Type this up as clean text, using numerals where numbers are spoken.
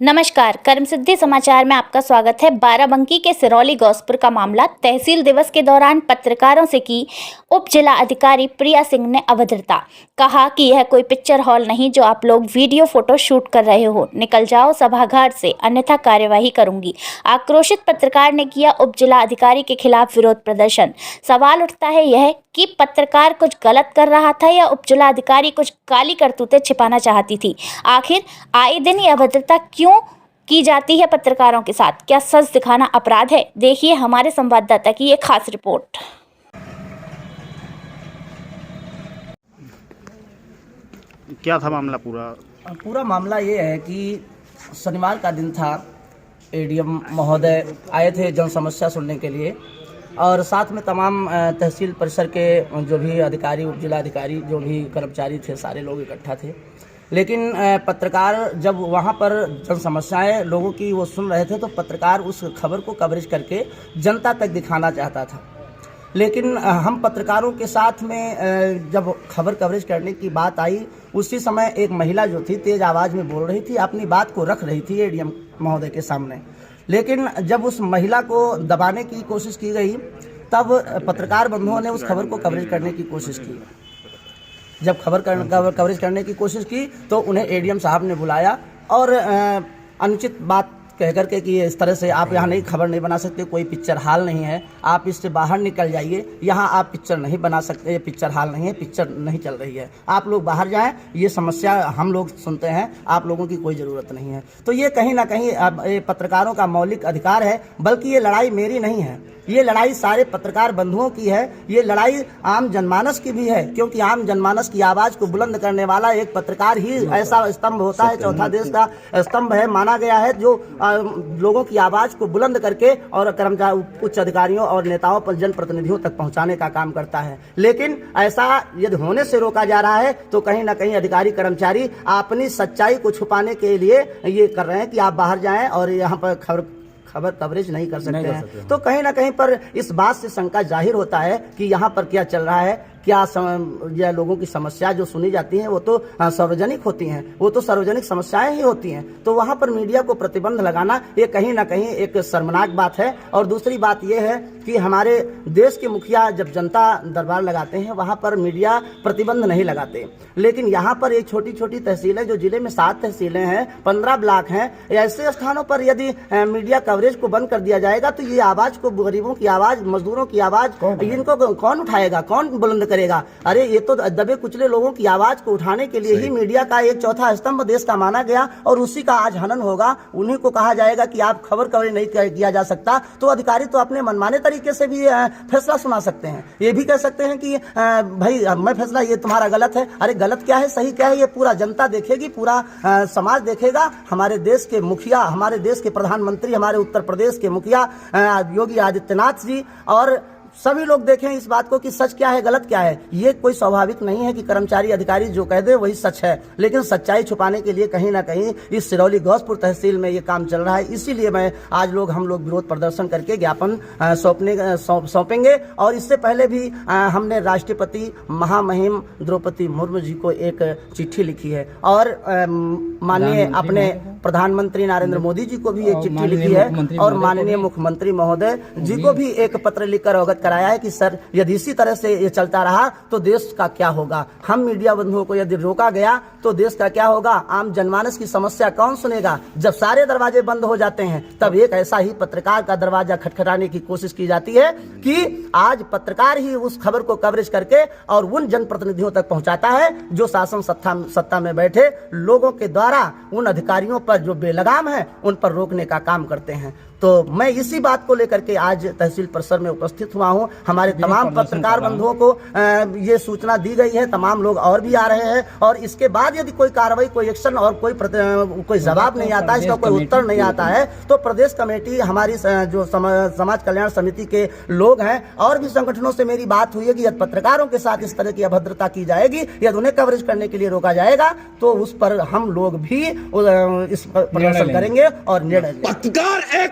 नमस्कार, कर्मसिद्धि समाचार में आपका स्वागत है। बाराबंकी के सिरौली गौसपुर का मामला। तहसील दिवस के दौरान पत्रकारों से की उप जिला अधिकारी प्रिया सिंह ने अभद्रता। कहा कि यह कोई पिक्चर हॉल नहीं जो आप लोग वीडियो फोटो शूट कर रहे हो। निकल जाओ सभागार से, अन्यथा कार्यवाही करूंगी। आक्रोशित पत्रकार ने किया उप जिला अधिकारी के खिलाफ विरोध प्रदर्शन। सवाल उठता है यह कि पत्रकार कुछ गलत कर रहा था या उप जिला अधिकारी कुछ काली करतूतें छिपाना चाहती थी। आखिर आए दिन ये अभद्रता क्यों की जाती है पत्रकारों के साथ? क्या सच दिखाना अपराध है? देखिए हमारे संवाददाता की ये खास रिपोर्ट। क्या था मामला? पूरा मामला ये है कि शनिवार का दिन था। एडीएम महोदय आए थे जन समस्या सुनने के लिए और साथ में तमाम तहसील परिसर के जो भी अधिकारी, उप जिला अधिकारी, जो भी कर्मचारी थे, सारे लोग इकट्ठा थे। लेकिन पत्रकार जब वहाँ पर जन समस्याएं लोगों की वो सुन रहे थे तो पत्रकार उस खबर को कवरेज करके जनता तक दिखाना चाहता था। लेकिन हम पत्रकारों के साथ में जब खबर कवरेज करने की बात आई, उसी समय एक महिला जो थी तेज आवाज़ में बोल रही थी, अपनी बात को रख रही थी एडीएम महोदय के सामने। लेकिन जब उस महिला को दबाने की कोशिश की गई तब पत्रकार बंधुओं ने उस खबर को कवरेज करने की कोशिश की। जब कवरेज करने की कोशिश की तो उन्हें एडीएम साहब ने बुलाया और अनुचित बात कह करके कि इस तरह से आप यहाँ नहीं खबर नहीं बना सकते, कोई पिक्चर हॉल नहीं है, आप इससे बाहर निकल जाइए, यहाँ आप पिक्चर नहीं बना सकते, ये पिक्चर हॉल नहीं है, पिक्चर नहीं चल रही है, आप लोग बाहर जाएं, ये समस्या हम लोग सुनते हैं, आप लोगों की कोई ज़रूरत नहीं है। तो ये कहीं ना कहीं ये पत्रकारों का मौलिक अधिकार है, बल्कि ये लड़ाई मेरी नहीं है, ये लड़ाई सारे पत्रकार बंधुओं की है, ये लड़ाई आम जनमानस की भी है, क्योंकि आम जनमानस की आवाज़ को बुलंद करने वाला एक पत्रकार ही ऐसा स्तंभ होता है, चौथा देश का स्तंभ है माना गया है, जो लोगों की आवाज़ को बुलंद करके और कर्मचारी, उच्च अधिकारियों और नेताओं पर जनप्रतिनिधियों तक पहुंचाने का काम करता है। लेकिन ऐसा यदि होने से रोका जा रहा है तो कहीं ना कहीं अधिकारी कर्मचारी अपनी सच्चाई को छुपाने के लिए ये कर रहे हैं कि आप बाहर जाएं और यहाँ पर खबर कवरेज नहीं कर सकते हैं। तो कहीं ना कहीं पर इस बात से शंका जाहिर होता है कि यहाँ पर क्या चल रहा है, क्या या लोगों की समस्या जो सुनी जाती हैं वो तो सार्वजनिक होती हैं, वो तो सार्वजनिक समस्याएं ही होती हैं। तो वहाँ पर मीडिया को प्रतिबंध लगाना ये कहीं ना कहीं एक शर्मनाक बात है। और दूसरी बात ये है कि हमारे देश के मुखिया जब जनता दरबार लगाते हैं वहाँ पर मीडिया प्रतिबंध नहीं लगाते, लेकिन यहाँ पर एक छोटी छोटी तहसीलें, जो जिले में 7 तहसीलें हैं, 15 ब्लॉक हैं, ऐसे स्थानों पर यदि मीडिया कवरेज को बंद कर दिया जाएगा तो ये आवाज़ को, गरीबों की आवाज़, मजदूरों की आवाज़, इनको कौन उठाएगा, कौन बुलंद करेगा? अरे ये तो दबे कुचले लोगों की आवाज को उठाने के लिए ही मीडिया का एक चौथा स्तंभ देश का माना गया और उसी का आज हनन होगा। उन्हीं को कहा जाएगा कि आप खबर कवरेज नहीं किया जा सकता। तो अधिकारी तो अपने मनमाने तरीके से भी फैसला सुना सकते हैं, ये भी कह सकते हैं कि भाई मैं फैसला, ये तुम्हारा गलत है। अरे गलत क्या है, सही क्या है, ये पूरा जनता देखेगी, पूरा समाज देखेगा। हमारे देश के मुखिया, हमारे देश के प्रधानमंत्री, हमारे उत्तर प्रदेश के मुखिया योगी आदित्यनाथ जी और सभी लोग देखें इस बात को कि सच क्या है, गलत क्या है। ये कोई स्वाभाविक नहीं है कि कर्मचारी अधिकारी जो कह दे वही सच है, लेकिन सच्चाई छुपाने के लिए कहीं ना कहीं इस सिरौली गौसपुर तहसील में ये काम चल रहा है। इसीलिए हम लोग विरोध प्रदर्शन करके ज्ञापन सौंपेंगे। और इससे पहले भी हमने राष्ट्रपति महामहिम द्रौपदी मुर्मू जी को एक चिट्ठी लिखी है और माननीय अपने प्रधानमंत्री नरेंद्र मोदी जी को भी एक चिट्ठी लिखी है और माननीय मुख्यमंत्री महोदय जी को भी एक पत्र लिखकर अवगत कराया है कि सर यदि इसी तरह से ये चलता रहा तो देश का क्या होगा। हम मीडिया बंधुओं को यदि रोका गया तो देश का क्या होगा, आम जनमानस की समस्या कौन सुनेगा? जब सारे दरवाजे बंद हो जाते हैं तब एक ऐसा ही पत्रकार का दरवाजा खटखटाने की कोशिश की जाती है कि आज पत्रकार ही उस खबर को कवरेज करके और उन जनप्रतिनिधियों तक पहुंचाता है जो शासन सत्ता में बैठे लोगों के द्वारा उन अधिकारियों पर जो बेलगाम है उन पर रोकने का काम करते हैं। तो मैं इसी बात को लेकर के आज तहसील परिसर में उपस्थित हुआ हूं। हमारे तमाम पत्रकार बंधुओं को ये सूचना दी गई है, तमाम लोग और भी आ रहे हैं और इसके बाद यदि कोई कार्रवाई, कोई एक्शन और कोई जवाब नहीं आता, इसका कोई उत्तर नहीं आता है तो प्रदेश कमेटी, हमारी जो समाज कल्याण समिति के लोग हैं और भी संगठनों से मेरी बात हुई है कि यदि पत्रकारों के साथ इस तरह की अभद्रता की जाएगी, यदि उन्हें कवरेज करने के लिए रोका जाएगा तो उस पर हम लोग भी इस प्रदर्शन करेंगे और निर्णय